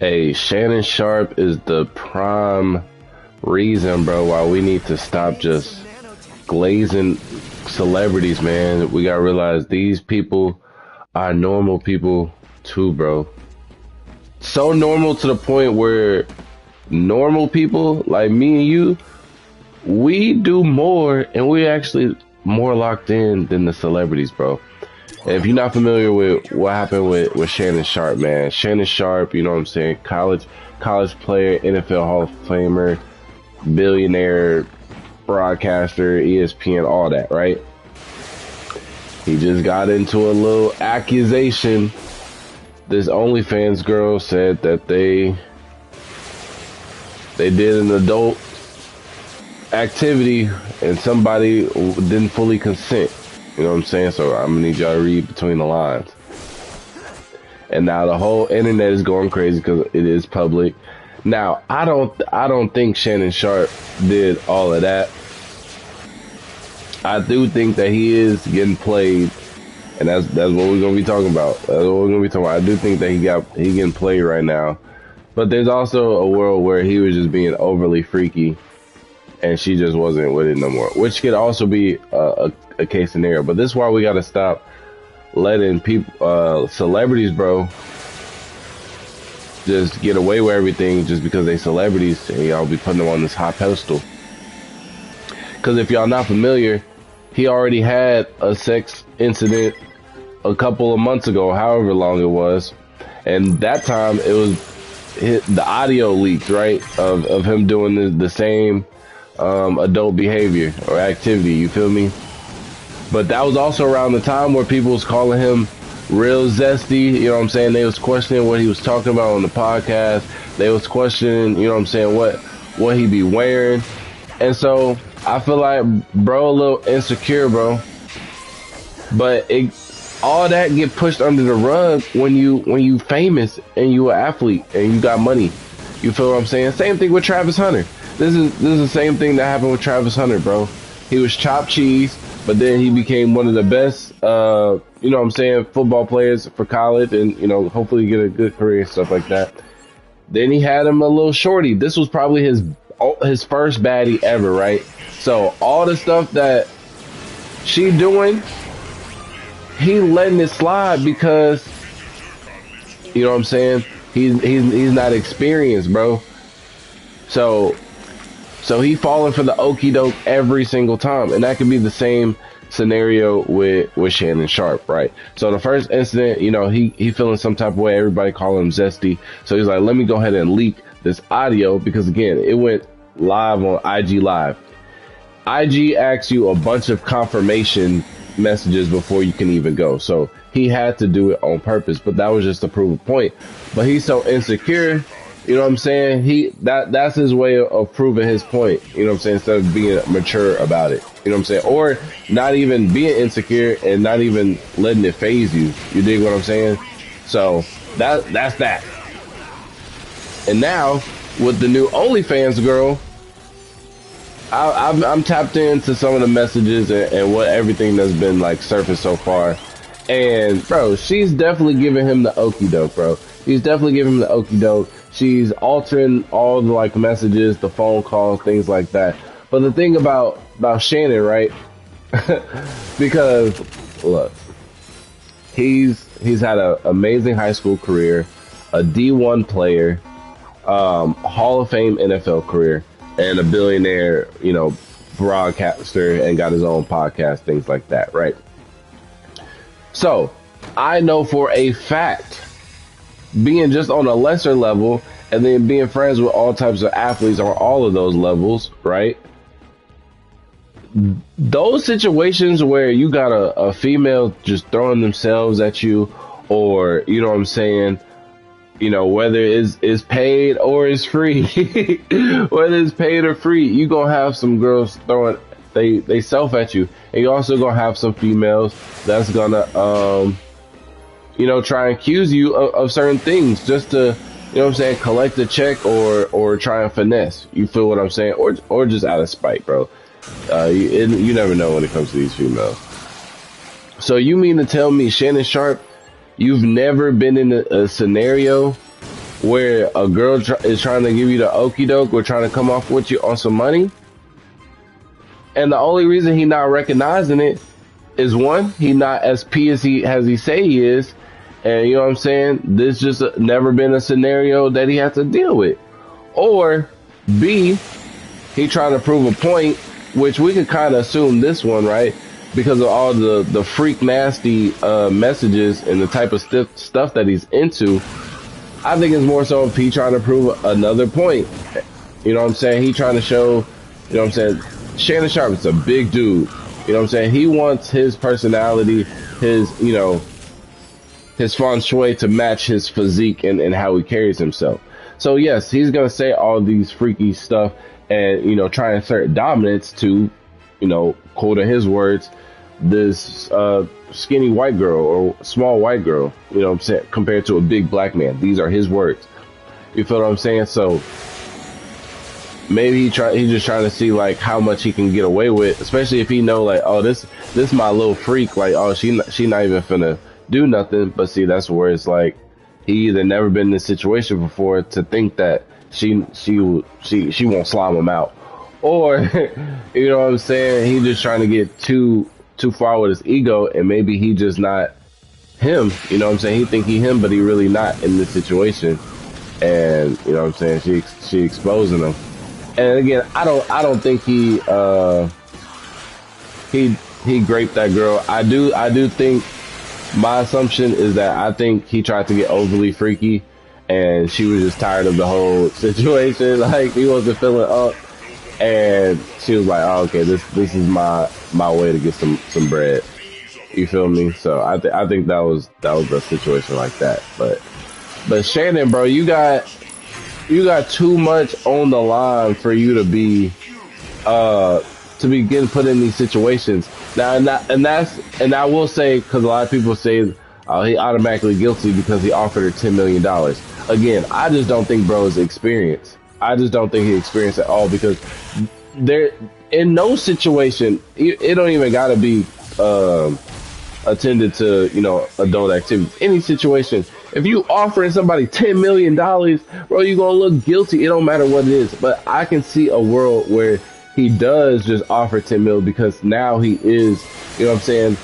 Hey, Shannon Sharp is the prime reason, bro, why we need to stop just glazing celebrities, man. We gotta realize these people are normal people too, bro. So normal to the point where normal people like me and you, we do more and we're actually more locked in than the celebrities, bro. And if you're not familiar with what happened with Shannon Sharp, man, Shannon Sharp, you know what I'm saying, college player, NFL Hall of Famer, billionaire, broadcaster, ESPN, all that, right? He just got into a little accusation. This OnlyFans girl said that they did an adult activity and somebody didn't fully consent. You know what I'm saying? So I'm gonna need y'all to read between the lines. And now the whole internet is going crazy because it is public. Now I don't think Shannon Sharp did all of that. I do think that he is getting played, and that's what we're gonna be talking about. That's what we're gonna be talking about. I do think that he getting played right now, but there's also a world where he was just being overly freaky, and she just wasn't with it no more, which could also be a case scenario. But this is why we gotta stop letting people, celebrities, bro, just get away with everything just because they celebrities, and y'all be putting them on this high pedestal. Because if y'all not familiar, he already had a sex incident a couple of months ago, however long it was, and that time it was the audio leaked, right, of him doing the same adult behavior or activity. You feel me? But that was also around the time where people was calling him real zesty. You know what I'm saying? They was questioning what he was talking about on the podcast. They was questioning, you know what I'm saying, what he be wearing. And so I feel like bro a little insecure, bro. But all that get pushed under the rug when you famous and you an athlete and you got money. You feel what I'm saying? Same thing with Travis Hunter. This is the same thing that happened with Travis Hunter, bro. He was chopped cheese, but then he became one of the best, you know what I'm saying, football players for college, and, you know, hopefully get a good career and stuff like that. Then he had him a little shorty. This was probably his first baddie ever, right? So all the stuff that she doing, he letting it slide because, you know what I'm saying, he's not experienced, bro. So he falling for the okie doke every single time, and that could be the same scenario with Shannon Sharp, right? So the first incident, you know, he feeling some type of way, everybody calling him zesty, so he's like, let me go ahead and leak this audio, because again, it went live on IG Live. IG asks you a bunch of confirmation messages before you can even go, so he had to do it on purpose, but that was just to prove a point. But he's so insecure, you know what I'm saying, that's his way of proving his point, you know what I'm saying, instead of being mature about it, you know what I'm saying, or not even being insecure and not even letting it phase you. You dig what I'm saying? So that's that. And now with the new OnlyFans girl, I'm tapped into some of the messages and what everything that's been like surfaced so far, and bro, she's definitely giving him the okie doke, bro. She's definitely giving him the okie doke. She's altering all the like messages, the phone calls, things like that. But the thing about Shannon, right? Because look, he's had an amazing high school career, a D1 player, Hall of Fame NFL career, and a billionaire, you know, broadcaster, and got his own podcast, things like that, right? So I know for a fact, being just on a lesser level and then being friends with all types of athletes on all of those levels, right? Those situations where you got a female just throwing themselves at you, or, you know what I'm saying, you know, whether it's paid or it's free, whether it's paid or free, you gonna have some girls throwing they self at you, and you also gonna have some females that's gonna you know, try and accuse you of certain things just to, you know what I'm saying, collect a check or try and finesse. You feel what I'm saying? Or just out of spite, bro. You never know when it comes to these females. So you mean to tell me, Shannon Sharp, you've never been in a scenario where a girl is trying to give you the okie doke or trying to come off with you on some money, and the only reason he not recognizing it is one, he not as P as he say he is, and you know what I'm saying. This just never been a scenario that he has to deal with, or B, he trying to prove a point, which we could kind of assume this one, right? Because of all the freak nasty messages and the type of stuff that he's into. I think it's more so P trying to prove another point. You know what I'm saying? He trying to show, you know what I'm saying? Shannon Sharpe is a big dude. You know what I'm saying? He wants his personality, his, you know, his feng shui to match his physique and how he carries himself. So yes, he's going to say all these freaky stuff and, you know, try and assert dominance to, you know, quoting his words, this skinny white girl or small white girl, you know what I'm saying, compared to a big black man. These are his words. You feel what I'm saying? So maybe he's just trying to see like how much he can get away with, especially if he know like, oh, this my little freak, like, oh, she not even finna do nothing. But see, that's where it's like he either never been in this situation before to think that she won't slime him out, or you know what I'm saying, he just trying to get too far with his ego, and maybe he just not him. You know what I'm saying? He think he him, but he really not in this situation. And you know what I'm saying? She exposing him. And again, I don't think he raped that girl. I do think, my assumption is that I think he tried to get overly freaky, and she was just tired of the whole situation. Like, he wasn't feeling up, and she was like, "Oh, okay, this is my way to get some bread." You feel me? So I think that was a situation like that. But Shannon, bro, you got too much on the line for you to be getting put in these situations. Now, and I will say, because a lot of people say he automatically guilty because he offered her $10 million. Again, I just don't think bro is experienced. I just don't think he experienced at all, because there, in no situation, it don't even gotta be attended to, you know, adult activities. Any situation, if you offering somebody $10 million, bro, you're gonna look guilty. It don't matter what it is. But I can see a world where he does just offer 10 mil, because now he is, you know what I'm saying?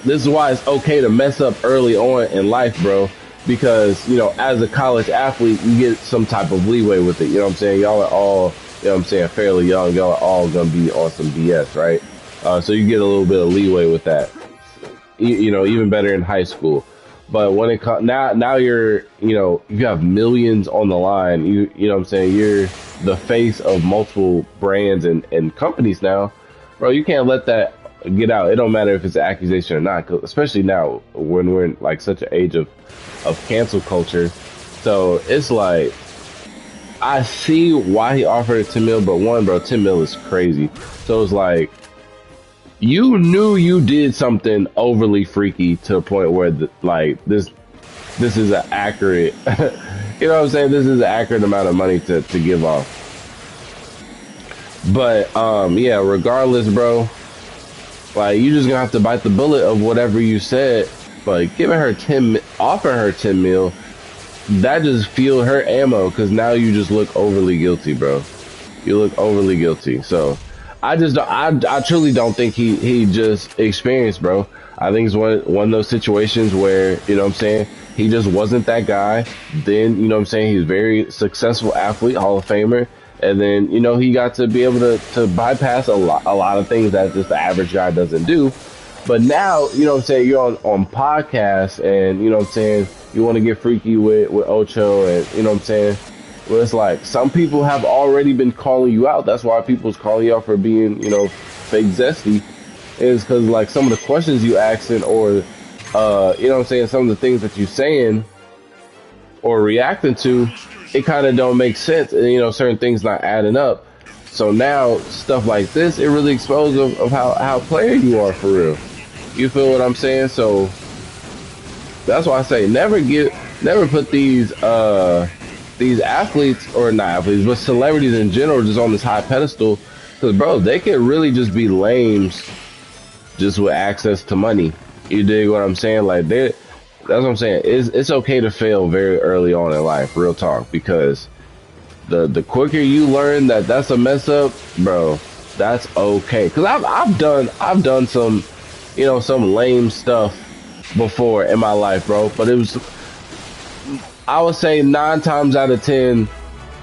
This is why it's okay to mess up early on in life, bro. Because, you know, as a college athlete, you get some type of leeway with it. You know what I'm saying? Y'all are all, you know what I'm saying, fairly young. Y'all are all gonna be on some BS, right? So you get a little bit of leeway with that. You know, even better in high school. But when it comes now you're, you know, you have millions on the line. You know what I'm saying? You're the face of multiple brands and companies now, bro. You can't let that get out. It don't matter if it's an accusation or not, especially now when we're in like such an age of cancel culture. So it's like, I see why he offered it 10 mil, but one, bro, 10 mil is crazy. So it's like, you knew you did something overly freaky to a point where this is an accurate, you know what I'm saying? This is an accurate amount of money to give off. But yeah, regardless, bro, like, you just gonna have to bite the bullet of whatever you said. But giving her offering her 10 mil, that just fueled her ammo, because now you just look overly guilty, bro. You look overly guilty. So I truly don't think he just experienced, bro. I think it's one of those situations where, you know what I'm saying, he just wasn't that guy. Then, you know what I'm saying, he's a very successful athlete, Hall of Famer. And then, you know, he got to be able to bypass a lot of things that just the average guy doesn't do. But now, you know what I'm saying, you're on podcasts, and, you know what I'm saying, you want to get freaky with Ocho, and, you know what I'm saying, well, it's like, some people have already been calling you out. That's why people's calling you out for being, you know, fake zesty, is because, like, some of the questions you asking, or, you know what I'm saying, some of the things that you saying or reacting to, it kind of don't make sense, and, you know, certain things not adding up. So now, stuff like this, it really exposes of how player you are for real. You feel what I'm saying? So that's why I say never put these athletes, or not athletes, but celebrities in general, just on this high pedestal, because, bro, they can really just be lames just with access to money. You dig what I'm saying? Like, that's what I'm saying. It's okay to fail very early on in life, real talk, because the quicker you learn that that's a mess up, bro, that's okay. Cause I've done some, some lame stuff before in my life, bro. But it was, I would say 9 times out of 10,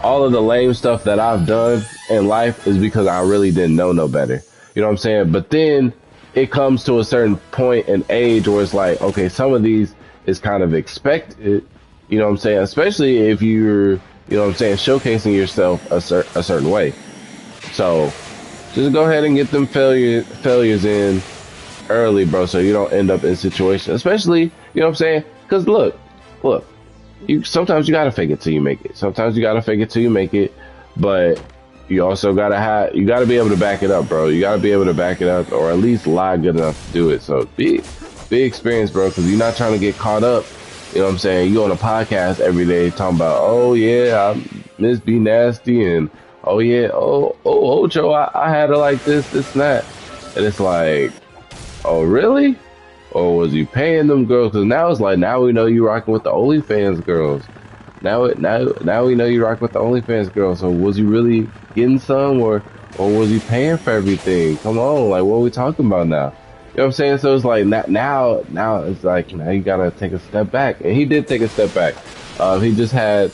all of the lame stuff that I've done in life is because I really didn't know no better. You know what I'm saying? But then it comes to a certain point in age where it's like, okay, some of these is kind of expected. You know what I'm saying? Especially if you're, showcasing yourself a certain way. So just go ahead and get them failures in early, bro, so you don't end up in situations, especially, because look, you sometimes you gotta fake it till you make it. Sometimes you gotta fake it till you make it, but you also you gotta be able to back it up, bro. You gotta be able to back it up, or at least lie good enough to do it. So be experienced, bro, because you're not trying to get caught up. You know what I'm saying? You on a podcast every day talking about, oh yeah, I Miss B Nasty, and oh yeah, oh Ocho, I had her like this and that, and it's like, oh really? Or was you paying them girls? Because now it's like, now we know you rocking with the OnlyFans girls. Now we know you rocking with the OnlyFans girls. So was you really getting some, or was you paying for everything? Come on, like what are we talking about now? You know what I'm saying? So it's like now it's like, now you gotta take a step back, and he did take a step back. He just had,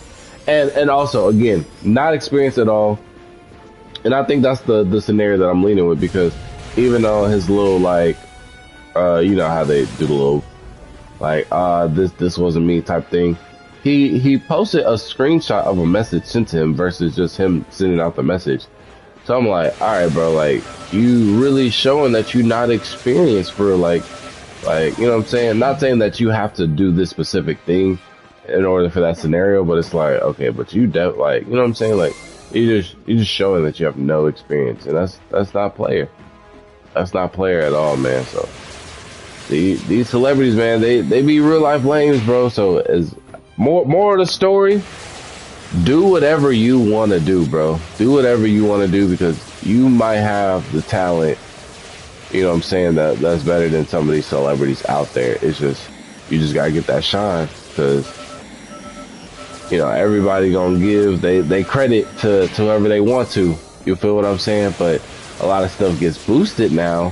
and also again, not experienced at all. And I think that's the scenario that I'm leaning with, because even though his little like, you know how they do the little like, this wasn't me type thing. He posted a screenshot of a message sent to him versus just him sending out the message. So I'm like, all right, bro, like you really showing that you're not experienced for like, you know what I'm saying? Not saying that you have to do this specific thing in order for that scenario, but it's like, okay, but like, you know what I'm saying? Like you're just showing that you have no experience, and that's not player. That's not player at all, man. So these celebrities, man, they be real life lames, bro. So as more of the story, do whatever you want to do, bro. Do whatever you want to do, because you might have the talent, you know what I'm saying, that's better than some of these celebrities out there. It's just, you just gotta get that shine, because everybody gonna give they credit to whoever they want to. You feel what I'm saying? But a lot of stuff gets boosted now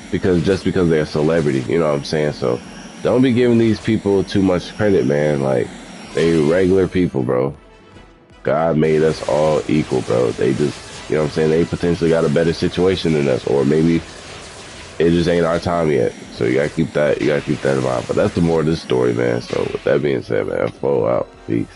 because they're a celebrity, you know what I'm saying? So don't be giving these people too much credit, man. Like, they regular people, bro. God made us all equal, bro. They just, you know what I'm saying, they potentially got a better situation than us, or maybe it just ain't our time yet. So you gotta keep that in mind. But that's the more of this story, man. So with that being said, man, flow out. Peace.